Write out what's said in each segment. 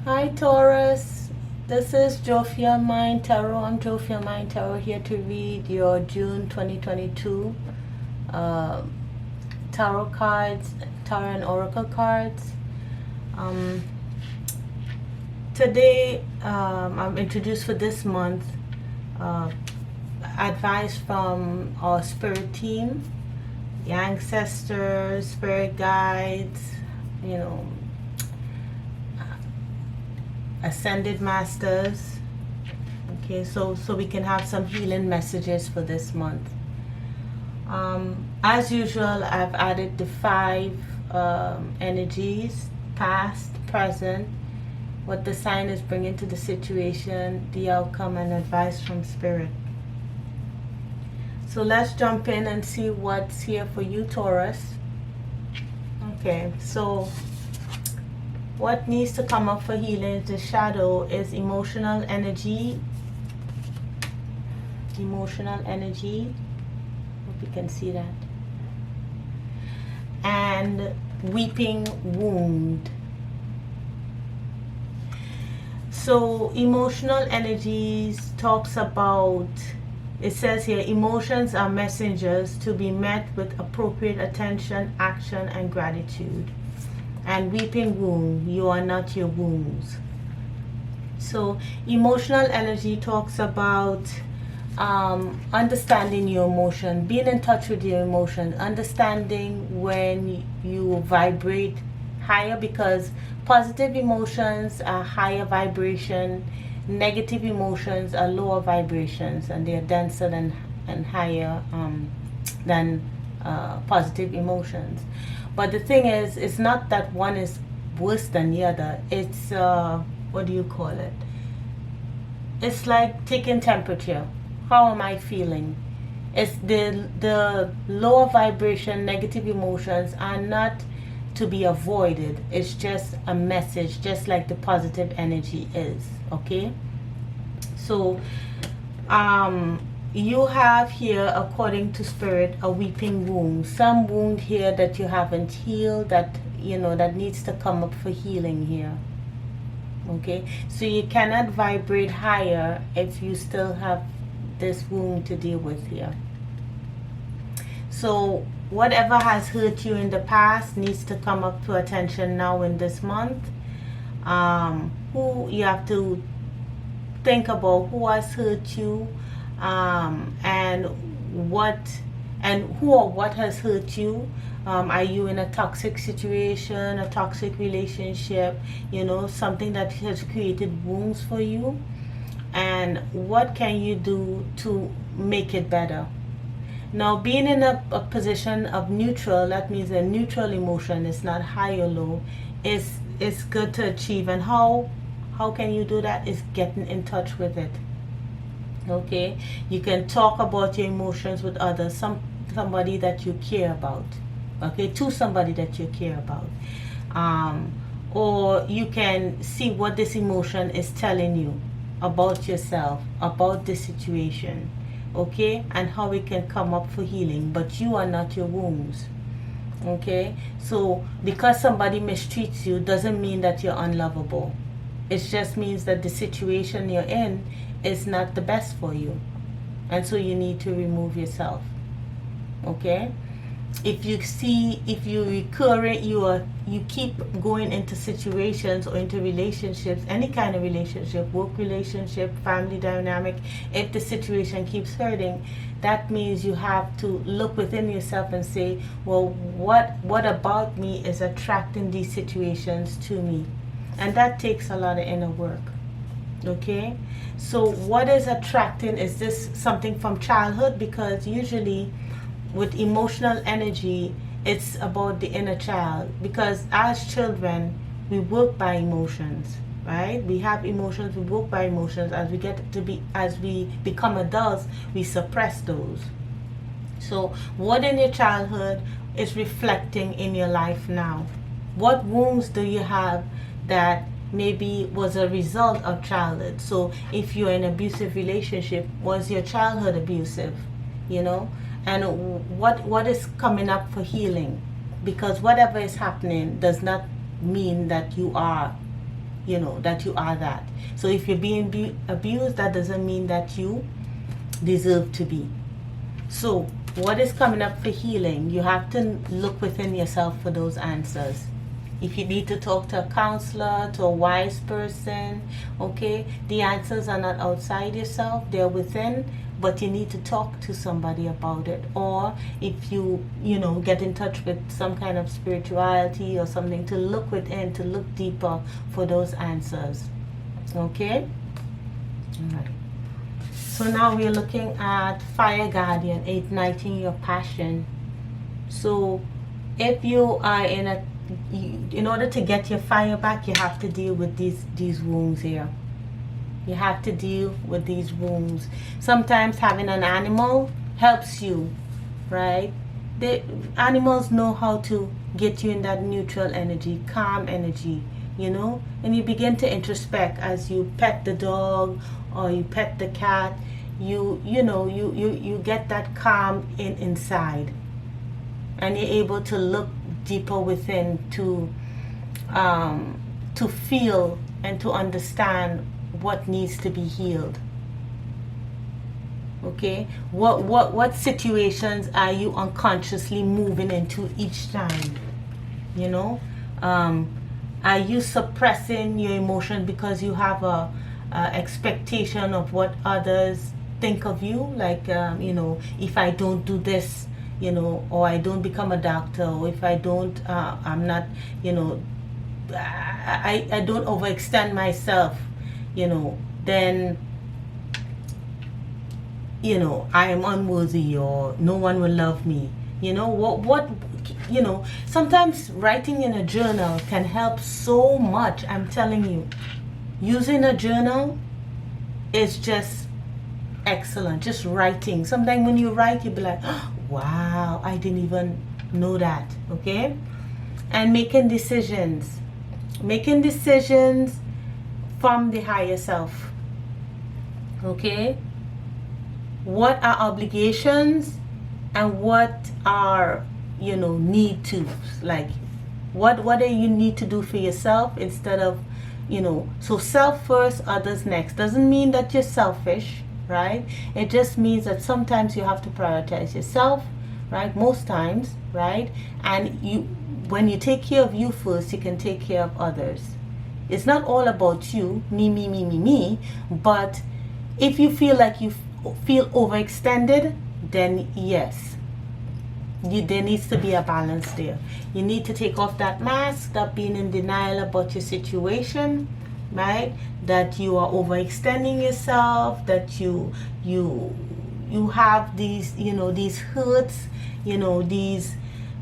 Hi Taurus, this is Jophia Mind Tarot. I'm Jophia Mind Tarot here to read your June 2022 tarot cards, tarot and oracle cards. Today I'm introduced for this month advice from our spirit team, the ancestors, spirit guides, ascended masters. Okay, so we can have some healing messages for this month. As usual, I've added the 5 energies: past, present, what the sign is bringing to the situation, the outcome, and advice from spirit. So let's jump in and see what's here for you, Taurus. Okay, so what needs to come up for healing? The shadow is emotional energy. Emotional energy. Hope you can see that. And weeping wound. So emotional energies talks about, it says here, emotions are messengers to be met with appropriate attention, action, and gratitude. And weeping wound, you are not your wounds. So emotional energy talks about understanding your emotion, being in touch with your emotion, understanding when you vibrate higher, because positive emotions are higher vibration, negative emotions are lower vibrations, and they are denser and higher than positive emotions. But the thing is, it's not that one is worse than the other. It's, what do you call it? It's like taking temperature. How am I feeling? It's the lower vibration, negative emotions are not to be avoided. It's just a message, just like the positive energy is, okay? So, you have here, according to spirit, a weeping wound. Some wound here that you haven't healed, that that needs to come up for healing here. Okay, so you cannot vibrate higher if you still have this wound to deal with here. So whatever has hurt you in the past needs to come up to attention now in this month. Who you have to think about, who has hurt you, and who or what has hurt you. Are you in a toxic situation, a toxic relationship, something that has created wounds for you? And what can you do to make it better? Now, being in a position of neutral, that means a neutral emotion is not high or low, is good to achieve. And how can you do that? Is getting in touch with it. Okay, you can talk about your emotions with others, somebody that you care about, okay, to somebody that you care about, or you can see what this emotion is telling you about yourself, about the situation, okay, and how it can come up for healing. But you are not your wounds. Okay, so because somebody mistreats you doesn't mean that you're unlovable. It just means that the situation you're in is not the best for you, and so you need to remove yourself. Okay, if you keep going into situations or into relationships, any kind of relationship, work relationship, family dynamic, if the situation keeps hurting, that means you have to look within yourself and say, well, what about me is attracting these situations to me? And that takes a lot of inner work. Okay, so what is attracting? Is this something from childhood? Because usually with emotional energy, it's about the inner child, because as children we work by emotions, right? We have emotions, we work by emotions. As we become adults, we suppress those. So what in your childhood is reflecting in your life now? What wounds do you have that maybe was a result of childhood? So if you're in an abusive relationship, was your childhood abusive? And what is coming up for healing? Because whatever is happening does not mean that you are you know, that you are that. So if you're being abused, that doesn't mean that you deserve to be. So what is coming up for healing? You have to look within yourself for those answers. If you need to talk to a counselor, to a wise person, okay, the answers are not outside yourself, they're within, but you need to talk to somebody about it. Or if you know, get in touch with some kind of spirituality or something, to look within, to look deeper for those answers. Okay? All right. So now we're looking at Fire Guardian, igniting your passion. So if you are in order to get your fire back, you have to deal with these wounds here. You have to deal with these wounds. Sometimes having an animal helps you, right? The animals know how to get you in that neutral energy, calm energy, you know, and you begin to introspect as you pet the dog or you pet the cat. You get that calm inside, and you're able to look deeper within to feel and to understand what needs to be healed. Okay, what situations are you unconsciously moving into each time? You know, are you suppressing your emotion because you have a expectation of what others think of you? Like, you know, if I don't do this, you know, or I don't become a doctor, or if I don't, I'm not, you know, I don't overextend myself, you know, then, you know, I am unworthy, or no one will love me. You know, what, you know, sometimes writing in a journal can help so much. I'm telling you, using a journal is just excellent. Just writing. Sometimes when you write, you'll be like, oh, wow, I didn't even know that. Okay? And making decisions from the higher self. Okay? What are obligations and what are, you know, need to, like what do you need to do for yourself instead of, you know, so self first, others next. Doesn't mean that you're selfish, right? It just means that sometimes you have to prioritize yourself, right? Most times, right? And you, when you take care of you first, you can take care of others. It's not all about you, me, but if you feel like you feel overextended, then yes, there needs to be a balance there. You need to take off that mask, stop being in denial about your situation, right? That you are overextending yourself, that you have these, you know, these hurts, you know, these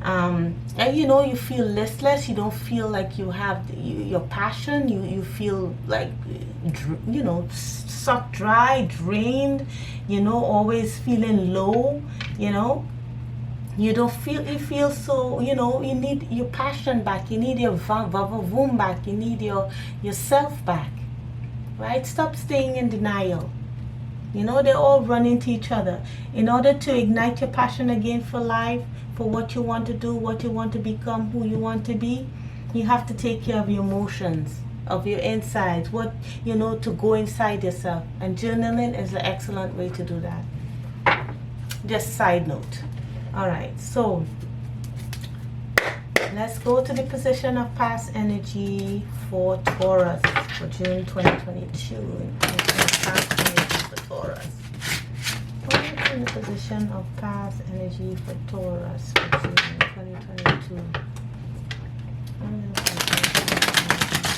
and you know, you feel listless, you don't feel like you have your passion, you feel like, you know, sucked dry, drained, you know, always feeling low, you know. You don't feel, you feel so, you know, you need your passion back, you need your vavoom back, you need yourself back, right? Stop staying in denial. You know, they all run into each other. In order to ignite your passion again for life, for what you want to do, what you want to become, who you want to be, you have to take care of your emotions, of your insides, what, you know, to go inside yourself. And journaling is an excellent way to do that. Just side note. All right, so let's go to the position of past energy for Taurus for June 2022. Past energy for Taurus. What is in the position of past energy for Taurus for June 2022? What is the position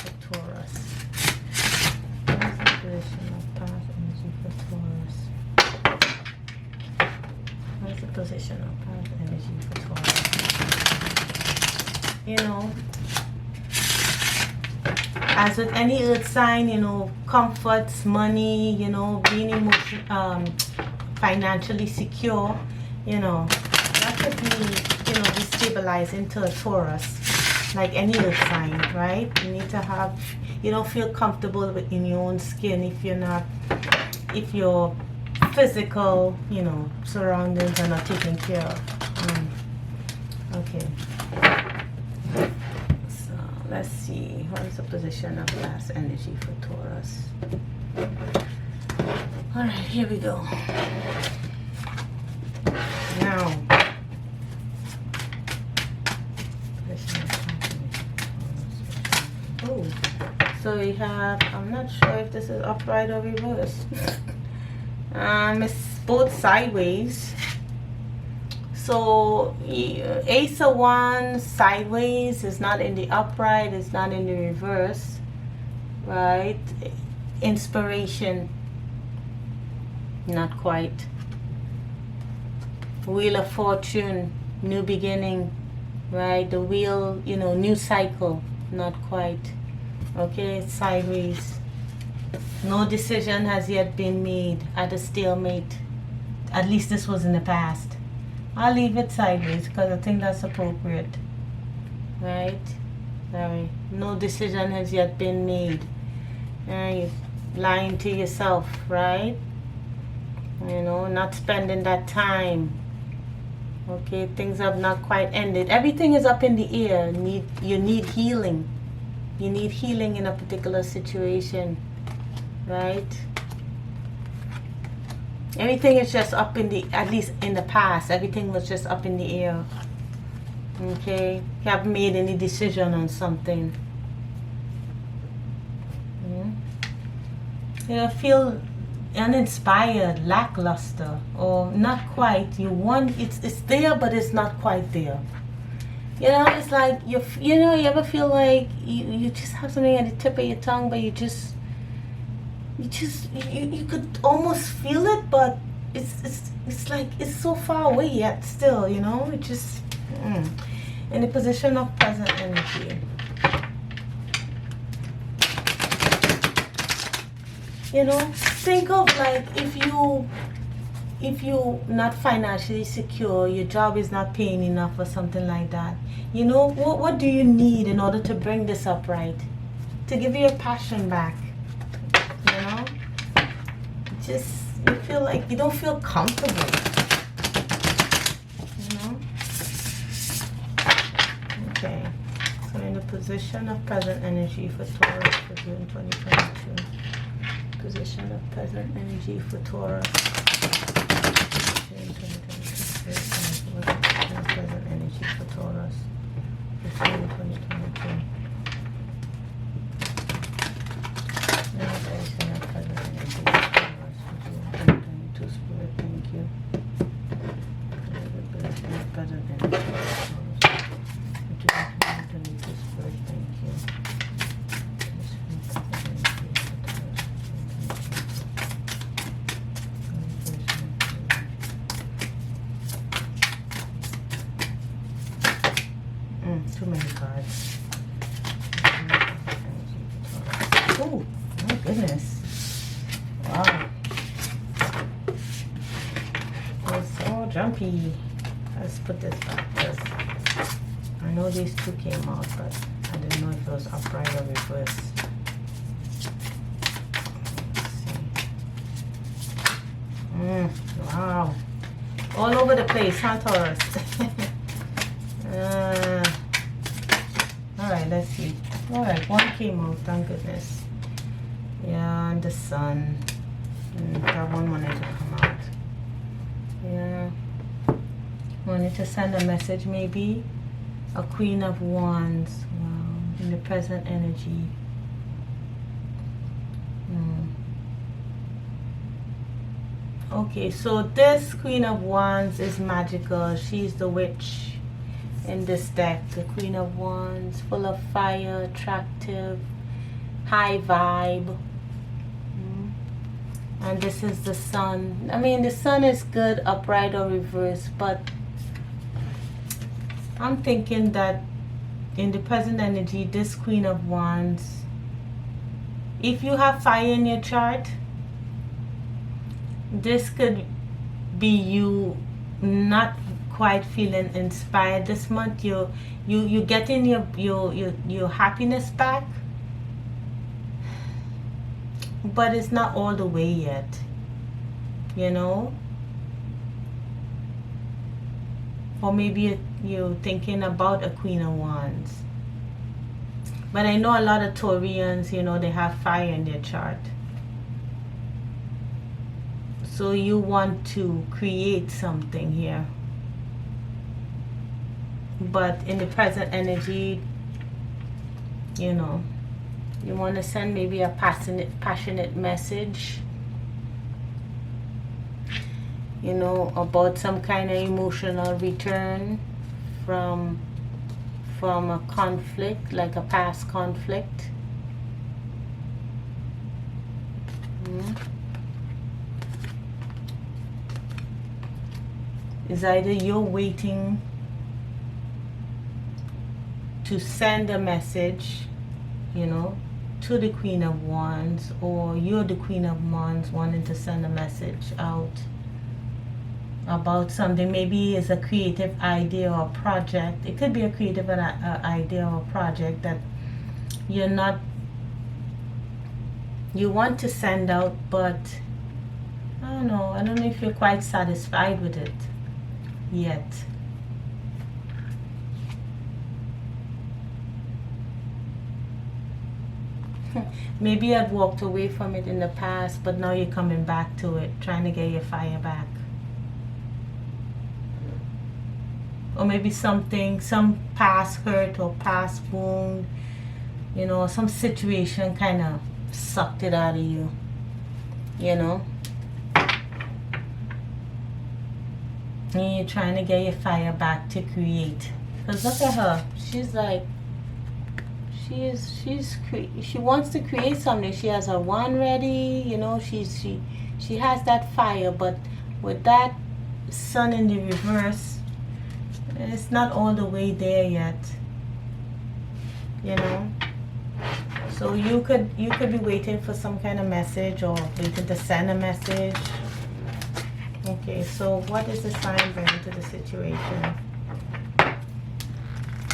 for Taurus? What is the position of past energy for Taurus? What is the position of past energy for Taurus? You know, as with any earth sign, you know, comforts, money, you know, being financially secure, you know, that could be, you know, destabilizing to a Taurus, like any earth sign, right? You need to have, you don't feel comfortable in your own skin if your physical, you know, surroundings are not taken care of. Okay. So let's see, what is the position of last energy for Taurus? All right, here we go. Now, oh, so we have, I'm not sure if this is upright or reverse. It's both sideways. So Ace of Wands sideways is not in the upright, it's not in the reverse, right? Inspiration, not quite. Wheel of Fortune, new beginning, right? The wheel, you know, new cycle, not quite. Okay, it's sideways. No decision has yet been made, at a stalemate. At least this was in the past. I'll leave it sideways because I think that's appropriate. Right? Sorry. No decision has yet been made. You're lying to yourself, right? You know, not spending that time. Okay, things have not quite ended. Everything is up in the air. You need healing. You need healing in a particular situation. Right? Everything is just up in the, at least in the past, everything was just up in the air. Okay? You haven't made any decision on something. You feel uninspired, lackluster, or not quite. You want, it's there, but it's not quite there. You know, it's like, you ever feel like you just have something at the tip of your tongue, but you could almost feel it, but it's like it's so far away yet still, you know. It just in the position of present energy. You know, think of like if you not financially secure, your job is not paying enough or something like that. You know, what do you need in order to bring this upright? To give your passion back. You know? Just, you feel like you don't feel comfortable. You know? Okay. So in the position of present energy for Taurus for June 2022. Position of present energy for Taurus. June 2022. Present energy for Taurus for June 2022. Spirit, thank you. Spirit, thank you. Too many cards. Oh, my goodness. Wow. It's so jumpy. Let's put this back first. I know these two came out, but I didn't know if it was upright or reverse. Let's see. Wow. All over the place, huh, Taurus? Alright, let's see. Alright, one came out, thank goodness. Yeah, and the sun. That one wanted to come out. Yeah. Wanted to send a message maybe. A Queen of Wands. Wow. In the present energy. Okay, so this Queen of Wands is magical. She's the witch in this deck. The Queen of Wands, full of fire, attractive, high vibe. And this is the sun. I mean, the sun is good, upright or reverse, but I'm thinking that in the present energy, this Queen of Wands, if you have fire in your chart, this could be you not quite feeling inspired this month. You getting your happiness back, but it's not all the way yet, you know. Or maybe you're thinking about a Queen of Wands. But I know a lot of Taurians, you know, they have fire in their chart. So you want to create something here. But in the present energy, you know, you want to send maybe a passionate message, you know, about some kind of emotional return from a conflict, like a past conflict. It's either you're waiting to send a message, you know, to the Queen of Wands, or you're the Queen of Wands wanting to send a message out about something. Maybe it's a creative idea or project. It could be a creative idea or project that you want to send out, but I don't know if you're quite satisfied with it yet. Maybe you had walked away from it in the past, but now you're coming back to it, trying to get your fire back. Or maybe some past hurt or past wound, you know, some situation kind of sucked it out of you, you know. And you're trying to get your fire back to create. Because look at her. She's like, she wants to create something. She has her wand ready, you know. She has that fire, but with that sun in the reverse, it's not all the way there yet, you know. So you could be waiting for some kind of message, or waiting to send a message. Okay, so what is the sign bringing to the situation?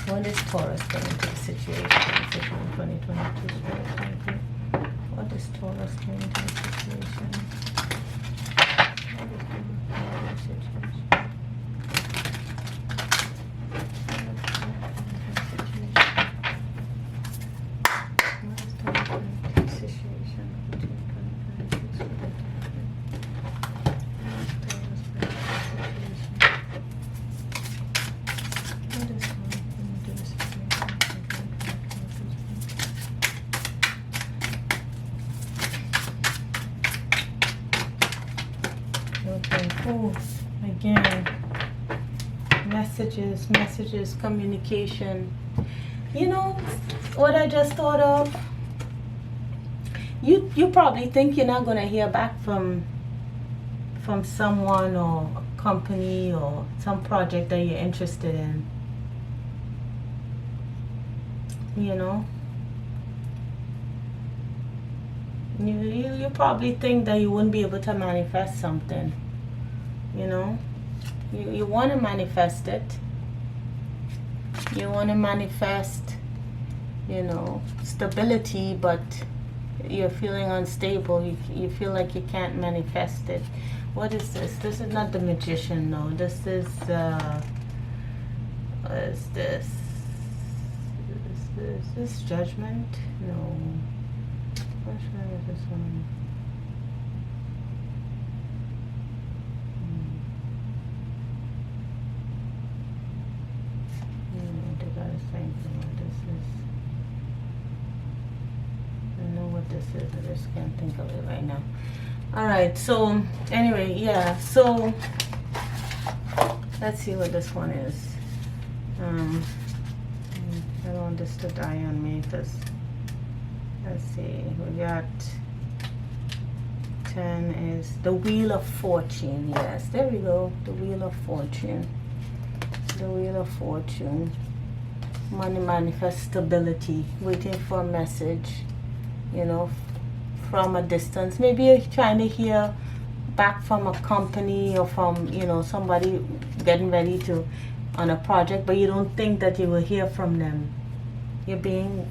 What is Taurus bringing to the situation? 2022. What is Taurus bringing to the situation? What is the situation? Again, messages, communication. You know what I just thought of? You probably think you're not gonna hear back from someone or a company or some project that you're interested in. You know, you probably think that you wouldn't be able to manifest something. You know, you want to manifest it. You want to manifest, you know, stability, but you're feeling unstable. You feel like you can't manifest it. What is this? This is not the Magician, no. This is, what is this? Is this Judgment? No. Which one is this one? This is, I just can't think of it right now. All right, so anyway, yeah, so let's see what this one is. I don't want this to die on me, because let's see, we got 10 is the Wheel of Fortune. Yes, there we go, the Wheel of Fortune. The Wheel of Fortune. Money, manifest, stability, waiting for a message, you know, from a distance. Maybe you're trying to hear back from a company or from, you know, somebody getting ready to on a project, but you don't think that you will hear from them. You're being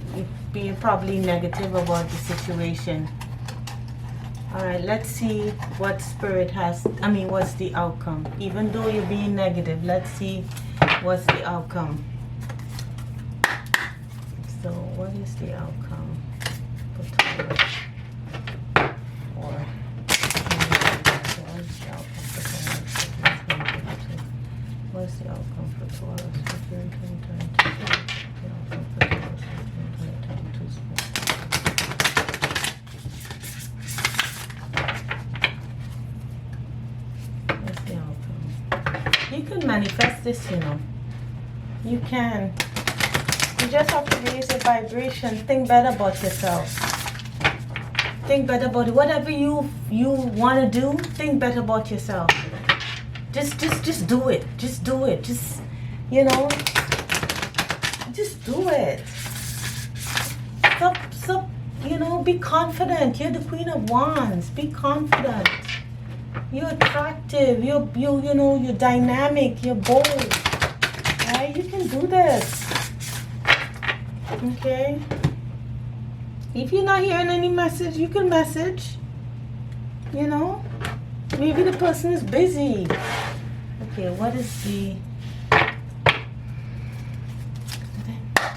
probably negative about the situation. All right, let's see what Spirit has, what's the outcome. Even though you're being negative, let's see what's the outcome. So what What is the outcome for Taurus? Or what's the outcome for Taurus for June 2022? The outcome for Taurus for June 2022. What's the outcome? You can manifest this, you know. You can. You just have to raise your vibration. Think better about yourself. Think better about it. Whatever you want to do, think better about yourself. Just do it. Just do it. Just, you know, just do it. Stop, you know, be confident. You're the Queen of Wands. Be confident. You're attractive. You know, you're dynamic. You're bold. Right? You can do this. Okay? If you're not hearing any message, you can message. You know? Maybe the person is busy. Okay, what is the...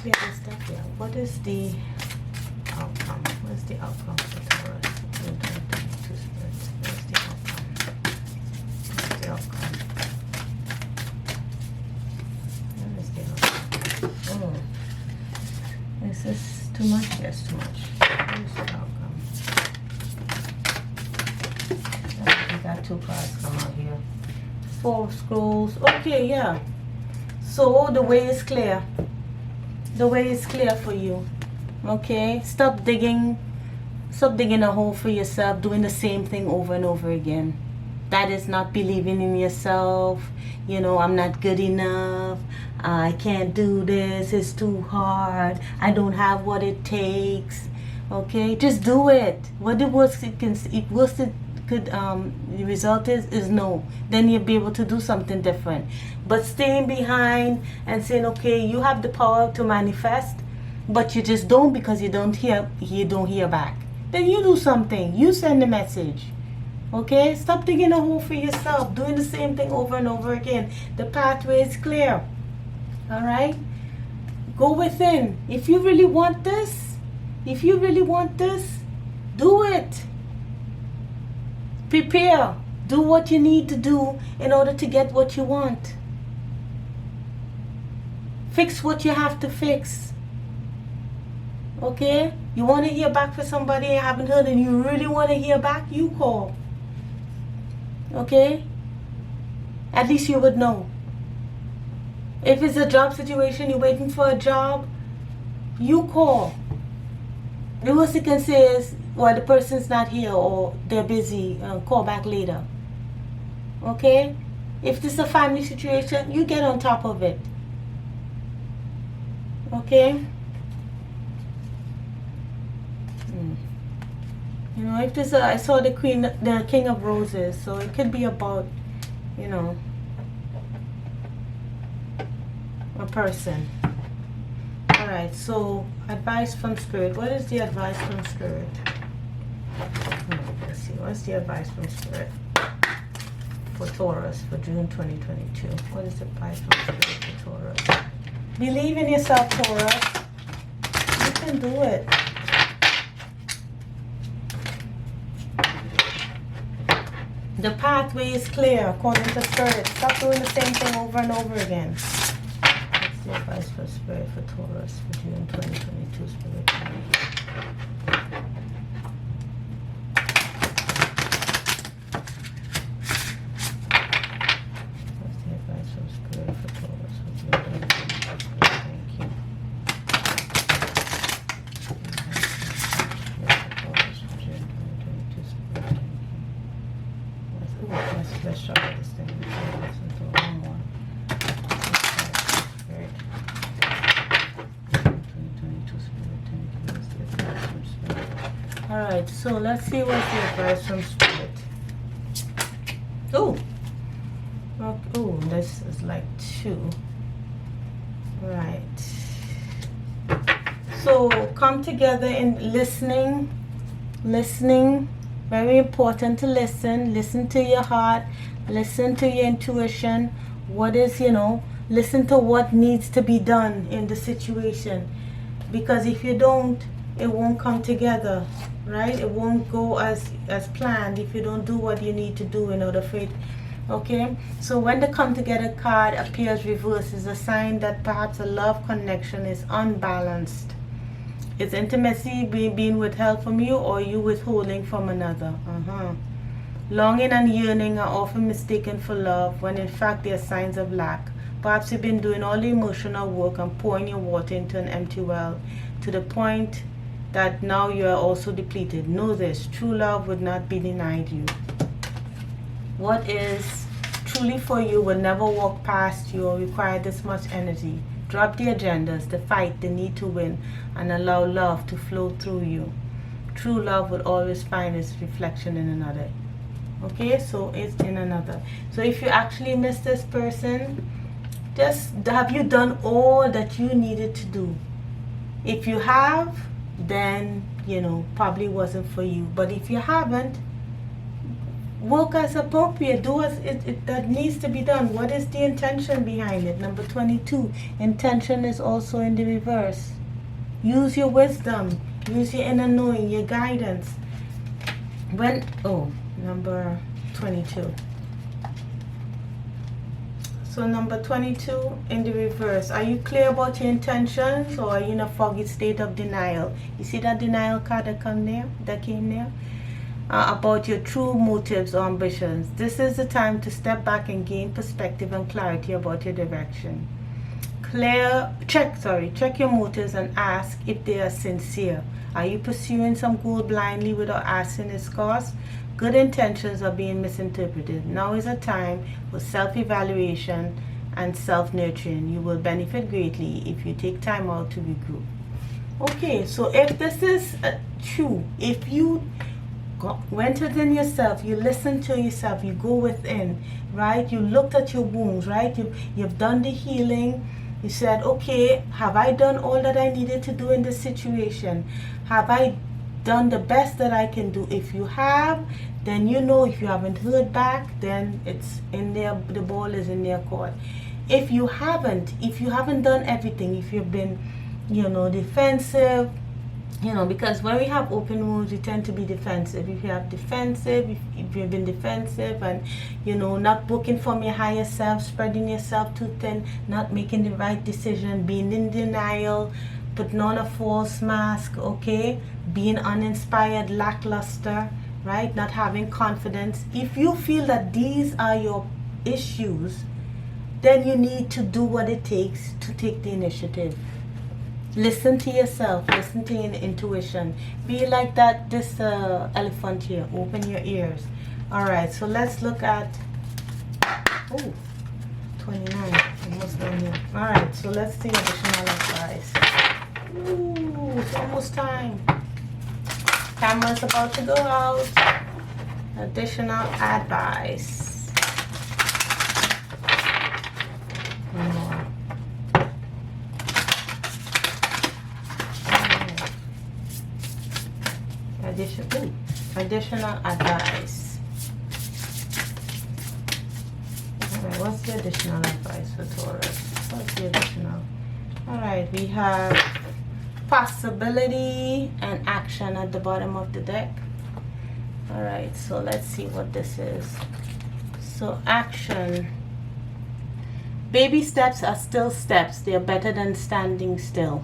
Clear this stuff here. What is the outcome? What is the outcome for Taurus? What is the outcome? What is the outcome? What is the outcome? Oh. Is this too much? Yes, too much. What is the outcome? We got two cards come out here. 4 of Scrolls. Okay, yeah. So the way is clear. The way is clear for you. Okay? Stop digging a hole for yourself, doing the same thing over and over again. That is not believing in yourself. You know, I'm not good enough. I can't do this. It's too hard. I don't have what it takes. Okay? Just do it. What the worst it could the result is no. Then you'll be able to do something different. But staying behind and saying, okay, you have the power to manifest, but you just don't because you don't hear back. Then you do something. You send a message. Okay? Stop digging a hole for yourself, doing the same thing over and over again. The pathway is clear. Alright? Go within. If you really want this, do it. Prepare. Do what you need to do in order to get what you want. Fix what you have to fix. Okay? You want to hear back from somebody you haven't heard and you really want to hear back, you call. Okay? At least you would know. If it's a job situation, you're waiting for a job, you call. The worst you can say is, well, the person's not here or they're busy, call back later. Okay? If this is a family situation, you get on top of it. Okay? You know, if this, I saw the King of Roses, so it could be about, you know, a person. Alright, so advice from Spirit. What is the advice from Spirit? Let's see, what's the advice from Spirit for Taurus for June 2022? What is the advice from Spirit for Taurus? Believe in yourself, Taurus. You can do it. The pathway is clear according to Spirit. Stop doing the same thing over and over again. What's the advice for Spirit for Taurus for June 2022? Spirit. What's the advice for Spirit for Taurus for June 2022? Thank you. Let's try this thing. Listen to one more. Spirit. 2022 Spirit. What's the advice from Spirit? Alright, so let's see what's the advice from Spirit. Oh, this is like 2. Right. So come together in listening. Very important to listen. Listen to your heart. Listen to your intuition. What is, listen to what needs to be done in the situation. because if you don't, it won't come together, right? It won't go as planned if you don't do what you need to do in order for it. Okay, so when the come together card appears reversed, is a sign that perhaps a love connection is unbalanced. Is intimacy being withheld from you, or you withholding from another? Longing and yearning are often mistaken for love, when in fact they are signs of lack. Perhaps you've been doing all the emotional work and pouring your water into an empty well, to the point that now you are also depleted. Know this: true love would not be denied you. What is truly for you will never walk past you or require this much energy. Drop the agendas, the fight, the need to win, and allow love to flow through you. True love will always find its reflection in another. Okay, so it's in another. So if you actually miss this person, just have you done all that you needed to do? If you have, then probably wasn't for you. But if you haven't, work as appropriate. Do as that needs to be done. What is the intention behind it? Number 22, intention is also in the reverse. Use your wisdom, use your inner knowing, your guidance. Number 22. So number 22 in the reverse. Are you clear about your intentions, or are you in a foggy state of denial? You see that denial card that came there? About your true motives or ambitions. This is the time to step back and gain perspective and clarity about your direction. Check your motives and ask if they are sincere. Are you pursuing some goal blindly without asking its cost? Good intentions are being misinterpreted. Now is a time for self-evaluation and self-nurturing. You will benefit greatly if you take time out to regroup. Okay, so if this is true, if you went within yourself, you listen to yourself, you go within, right? You looked at your wounds, right? You've done the healing. You said, okay, have I done all that I needed to do in this situation? Have I done the best that I can do? If you have, then if you haven't heard back, then it's in there, the ball is in their court. If you haven't done everything, if you've been, defensive, because when we have open wounds, we tend to be defensive. If you've been defensive and, not working from your higher self, spreading yourself too thin, not making the right decision, being in denial, putting on a false mask, okay, being uninspired, lackluster, right, not having confidence. If you feel that these are your issues, then you need to do what it takes to take the initiative. Listen to yourself, listen to your intuition. Be like this elephant here. Open your ears. All right, so let's look at 29. Almost done here. All right, so let's see additional advice. It's almost time. Camera's about to go out. Additional advice. One more. Additional advice. Alright, what's the additional advice for Taurus? What's the additional? Alright, we have possibility and action at the bottom of the deck. Alright, so let's see what this is. So action. Baby steps are still steps. They are better than standing still.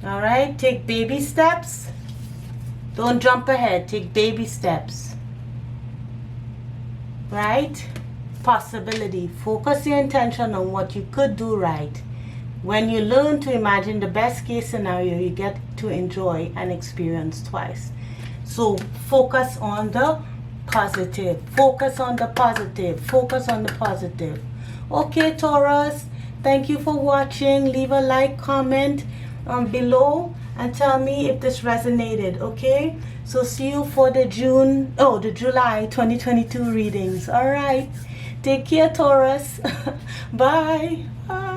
Alright, take baby steps. Don't jump ahead. Take baby steps. Right? Possibility. Focus your intention on what you could do right. When you learn to imagine the best case scenario, you get to enjoy and experience twice. So focus on the positive. Focus on the positive. Focus on the positive. Okay, Taurus. Thank you for watching. Leave a like, comment below, and tell me if this resonated. Okay, so see you for the July 2022 readings. All right, take care, Taurus. Bye. Bye.